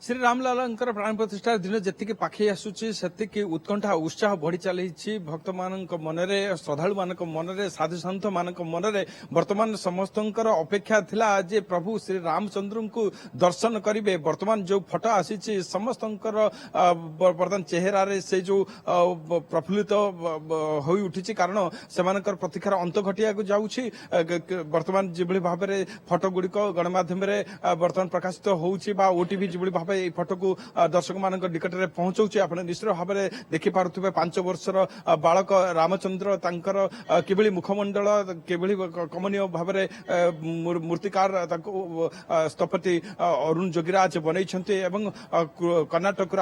श्री रामलालंकर प्राण प्रतिष्ठा दिन जी पाखे आसूची से उत्कंठा उत्साह बढ़ी चली भक्त मान मनरे श्रद्धालु मान मनरे साधु सन्थ मान मनरे वर्तमान समस्त अपेक्षा थिला आज प्रभु श्री रामचंद्र को दर्शन करेंगे। वर्तमान जो फोटो आसी समस्त वर्तमान चेहरा से जो प्रफुल्लित हो उठी कारण से प्रतीक्षार अंत घटिया जाऊँगी। वर्तमान जो भाव में फोटो गुड़िक गणमाध्यम वर्तमान प्रकाशित होउछि बा ओटीवी जो भाव ये फोटो को दर्शक मान निकट में पहुंचाऊँ। आप निश्चित भाव में देखिपे 5 वर्षर बालक रामचंद्र किभली मुखमंडल किभली कमनीय भाव में मूर्तिकार स्थपति अरुण जोगीराज बनई कर्णाटक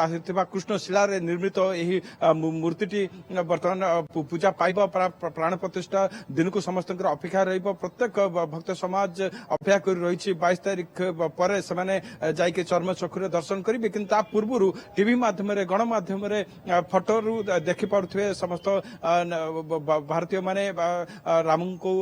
कृष्णशिला निर्मित यही मूर्ति बर्तमान पूजा पाइब प्राण प्रतिष्ठा दिन को समस्त अपेक्षा प्रत्येक भक्त समाज अपेक्षा कर रही 22 तारीख पर से चर्म चक्षुरे दर्शन करेंगे। कि पूर्व टीवी माध्यम गणमाध्यम फोटो देखि पारे समस्त भारतीय माने राम को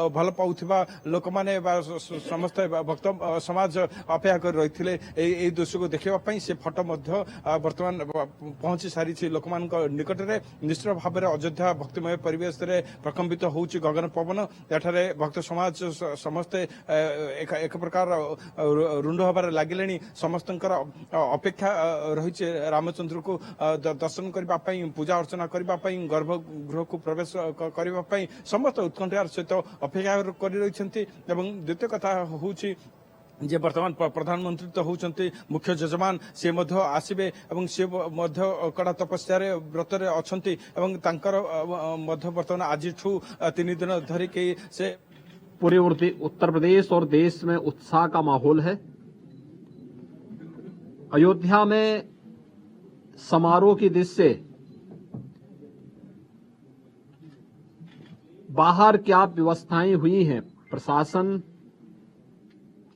भल पाउथिबा लोक माने समस्त भक्त समाज अपेक्षा कर रही दृश्य को देखा से फोटो वर्तमान पहुंची सारी लोक निकट में। निश्चित भाव में अयोध्या भक्तिमय परिवेश प्रकम्पित होउछि गगन पवन। एठारे भक्त समाज समस्ते एक प्रकार रुंड हबार लगिले। समस्त अपेक्षा रही रामचंद्र को दर्शन करने पूजा अर्चना करने गर्भगृह को प्रवेश करने समस्त उत्कंठार सहित अपेक्षा कर रही। द्वितीय कथा हूँ जे वर्तमान प्रधानमंत्री तो होउछन्ते मुख्य यजमान से मध्य आसीबे एवं से मध्य कड़ा तपस्या व्रत अछन्ती एवं तांकर मध्य वर्तमान आज 3 दिन धरी के से पूरे उत्तर प्रदेश और देश में उत्साह का माहौल है। अयोध्या में समारोह की दृष्टि से बाहर क्या व्यवस्थाएं हुई हैं, प्रशासन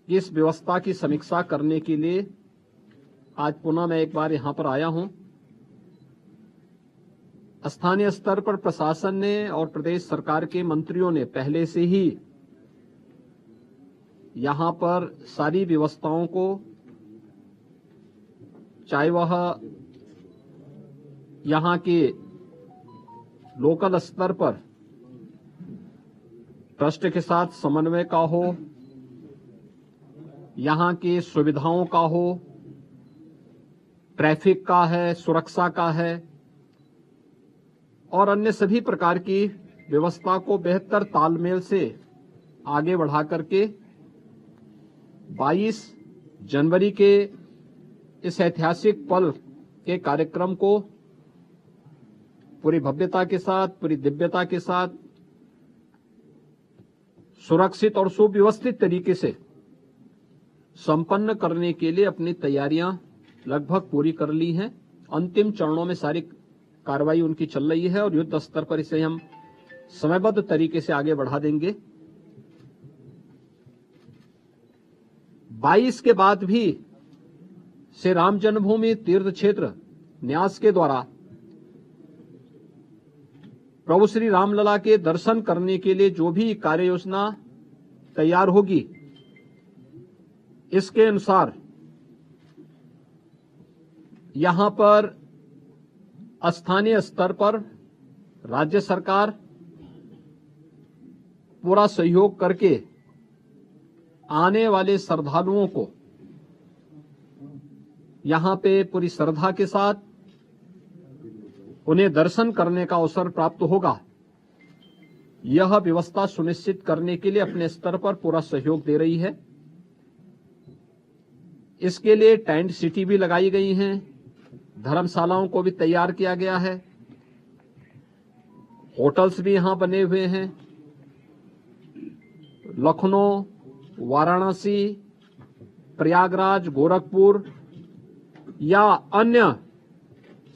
इस व्यवस्था की समीक्षा करने के लिए आज पुनः मैं एक बार यहां पर आया हूं। स्थानीय स्तर पर प्रशासन ने और प्रदेश सरकार के मंत्रियों ने पहले से ही यहां पर सारी व्यवस्थाओं को, चाहे वह यहां के लोकल स्तर पर ट्रस्ट के साथ समन्वय का हो, यहां की सुविधाओं का हो, ट्रैफिक का है, सुरक्षा का है और अन्य सभी प्रकार की व्यवस्था को बेहतर तालमेल से आगे बढ़ा करके 22 जनवरी के इस ऐतिहासिक पल के कार्यक्रम को पूरी भव्यता के साथ, पूरी दिव्यता के साथ, सुरक्षित और सुव्यवस्थित तरीके से संपन्न करने के लिए अपनी तैयारियां लगभग पूरी कर ली हैं। अंतिम चरणों में सारी कार्रवाई उनकी चल रही है और युद्ध स्तर पर इसे हम समयबद्ध तरीके से आगे बढ़ा देंगे। 22 के बाद भी श्री राम जन्मभूमि तीर्थ क्षेत्र न्यास के द्वारा प्रभु श्री रामलला के दर्शन करने के लिए जो भी कार्य योजना तैयार होगी, इसके अनुसार यहां पर स्थानीय स्तर पर राज्य सरकार पूरा सहयोग करके आने वाले श्रद्धालुओं को यहां पे पूरी श्रद्धा के साथ उन्हें दर्शन करने का अवसर प्राप्त होगा। यह व्यवस्था सुनिश्चित करने के लिए अपने स्तर पर पूरा सहयोग दे रही है। इसके लिए टेंट सिटी भी लगाई गई हैं, धर्मशालाओं को भी तैयार किया गया है, होटल्स भी यहां बने हुए हैं। लखनऊ, वाराणसी, प्रयागराज, गोरखपुर या अन्य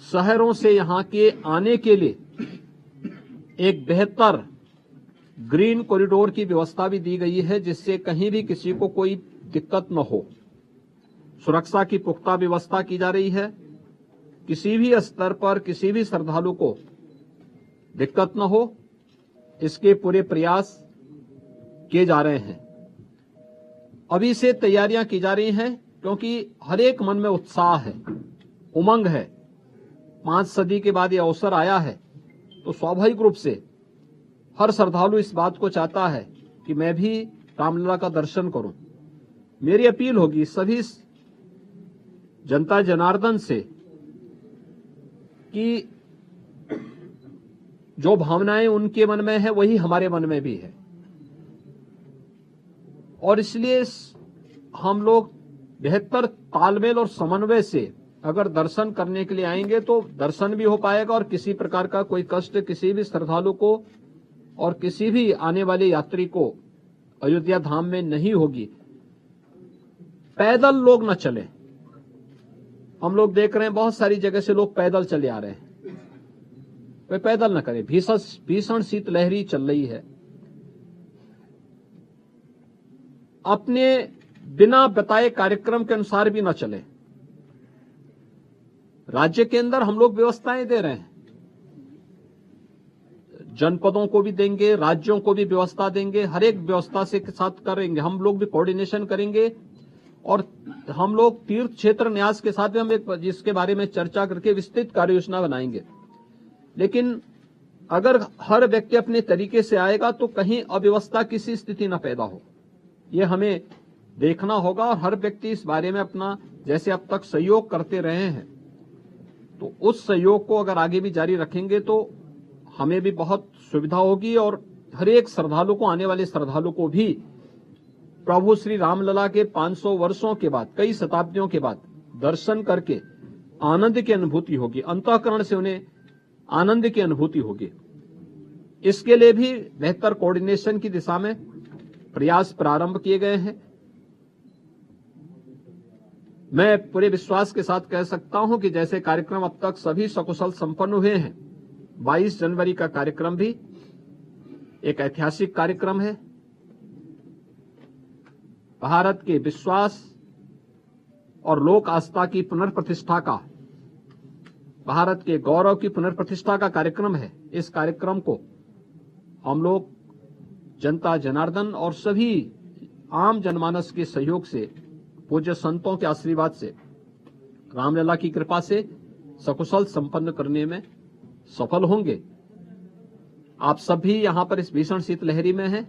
शहरों से यहां के आने के लिए एक बेहतर ग्रीन कॉरिडोर की व्यवस्था भी दी गई है, जिससे कहीं भी किसी को कोई दिक्कत न हो। सुरक्षा की पुख्ता व्यवस्था की जा रही है। किसी भी स्तर पर किसी भी श्रद्धालु को दिक्कत न हो, इसके पूरे प्रयास किए जा रहे हैं। अभी से तैयारियां की जा रही हैं क्योंकि हर एक मन में उत्साह है, उमंग है। 5 सदी के बाद ये अवसर आया है, तो स्वाभाविक रूप से हर श्रद्धालु इस बात को चाहता है कि मैं भी रामलला का दर्शन करूं। मेरी अपील होगी सभी जनता जनार्दन से कि जो भावनाएं उनके मन में है वही हमारे मन में भी है, और इसलिए हम लोग बेहतर तालमेल और समन्वय से अगर दर्शन करने के लिए आएंगे तो दर्शन भी हो पाएगा और किसी प्रकार का कोई कष्ट किसी भी श्रद्धालु को और किसी भी आने वाले यात्री को अयोध्या धाम में नहीं होगी। पैदल लोग न चले। हम लोग देख रहे हैं बहुत सारी जगह से लोग पैदल चले आ रहे हैं, वे पैदल न करें। भीषण शीतलहरी चल रही है। अपने बिना बताए कार्यक्रम के अनुसार भी न चले। राज्य के अंदर हम लोग व्यवस्थाएं दे रहे हैं, जनपदों को भी देंगे, राज्यों को भी व्यवस्था देंगे, हर एक व्यवस्था से साथ करेंगे। हम लोग भी कोऑर्डिनेशन करेंगे और हम लोग तीर्थ क्षेत्र न्यास के साथ भी हम एक जिसके बारे में चर्चा करके विस्तृत कार्य योजना बनाएंगे। लेकिन अगर हर व्यक्ति अपने तरीके से आएगा तो कहीं अव्यवस्था की स्थिति न पैदा हो, ये हमें देखना होगा। और हर व्यक्ति इस बारे में अपना जैसे अब तक सहयोग करते रहे हैं, तो उस सहयोग को अगर आगे भी जारी रखेंगे तो हमें भी बहुत सुविधा होगी और हर एक श्रद्धालु को, आने वाले श्रद्धालु को भी प्रभु श्री रामलला के 500 वर्षों के बाद, कई शताब्दियों के बाद दर्शन करके आनंद की अनुभूति होगी, अंतःकरण से उन्हें आनंद की अनुभूति होगी। इसके लिए भी बेहतर कोऑर्डिनेशन की दिशा में प्रयास प्रारंभ किए गए हैं। मैं पूरे विश्वास के साथ कह सकता हूं कि जैसे कार्यक्रम अब तक सभी सकुशल संपन्न हुए हैं, 22 जनवरी का कार्यक्रम भी एक ऐतिहासिक कार्यक्रम है। भारत के विश्वास और लोक आस्था की पुनर्प्रतिष्ठा का, भारत के गौरव की पुनर्प्रतिष्ठा का कार्यक्रम है। इस कार्यक्रम को हम लोग जनता जनार्दन और सभी आम जनमानस के सहयोग से, पूज्य संतों के आशीर्वाद से, रामलला की कृपा से सकुशल संपन्न करने में सफल होंगे। आप सब भी यहां पर इस भीषण शीतलहरी में हैं।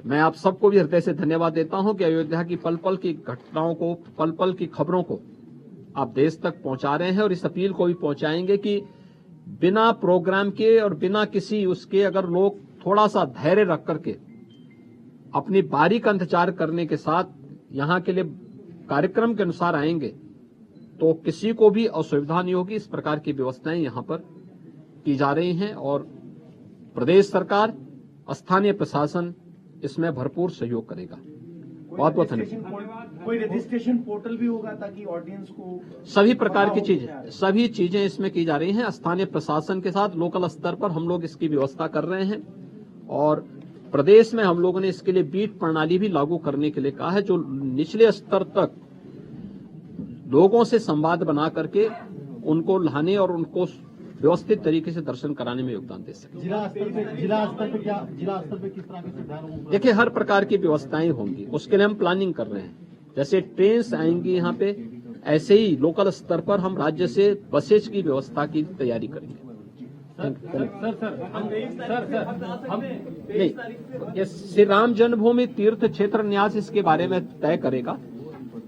मैं आप सबको भी हृदय से धन्यवाद देता हूं कि अयोध्या की पल पल की घटनाओं को, पल पल की खबरों को आप देश तक पहुंचा रहे हैं और इस अपील को भी पहुंचाएंगे कि बिना प्रोग्राम के और बिना किसी उसके अगर लोग थोड़ा सा धैर्य रख करके अपनी बारी का इंतजार करने के साथ यहां के लिए कार्यक्रम के अनुसार आएंगे तो किसी को भी असुविधा नहीं होगी। इस प्रकार की व्यवस्थाएं यहां पर की जा रही हैं और प्रदेश सरकार, स्थानीय प्रशासन इसमें भरपूर सहयोग करेगा। बहुत बहुत धन्यवाद। कोई रजिस्ट्रेशन पोर्टल भी होगा ताकि ऑडियंस को सभी प्रकार की सभी चीजें इसमें की जा रही हैं। स्थानीय प्रशासन के साथ लोकल स्तर पर हम लोग इसकी व्यवस्था कर रहे हैं और प्रदेश में हम लोगों ने इसके लिए बीट प्रणाली भी लागू करने के लिए कहा है, जो निचले स्तर तक लोगों से संवाद बना करके उनको लाने और उनको व्यवस्थित तरीके से दर्शन कराने में योगदान दे सके। जिला स्तर पे किस तरह की सुविधाएं? देखिए, हर प्रकार की व्यवस्थाएं होंगी, उसके लिए हम प्लानिंग कर रहे हैं। जैसे ट्रेन आएंगी यहाँ पे, ऐसे ही लोकल स्तर पर हम राज्य से बसेज की व्यवस्था की तैयारी करेंगे। ये श्री राम जन्मभूमि तीर्थ क्षेत्र न्यास इसके बारे में तय करेगा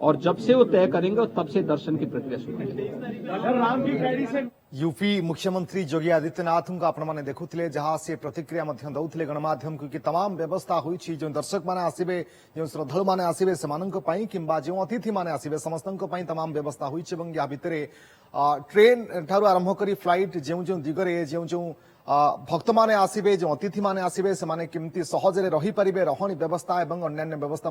और जब से वो तय करेंगे तब से दर्शन की प्रक्रिया शुरू होगी। यूपी मुख्यमंत्री योगी आदित्यनाथ को आपण मैंने देखुले जहां से प्रतिक्रिया दौले गणमाध्यम को कि तमाम व्यवस्था हुई जो दर्शक मैंने आसवे, जो श्रद्धालु मैंने आसवे से किंबा जो अतिथि मैंने आसवे समस्त तमाम व्यवस्था हुई या भितर ट्रेन ठारू आरंभ कर फ्लाइट जो जो दिगरे जो जो भक्त मैंने आसवे, जो अतिथि मैंने आसवे से केमती सहजरे रही पारे रहणी व्यवस्था और अन्य व्यवस्था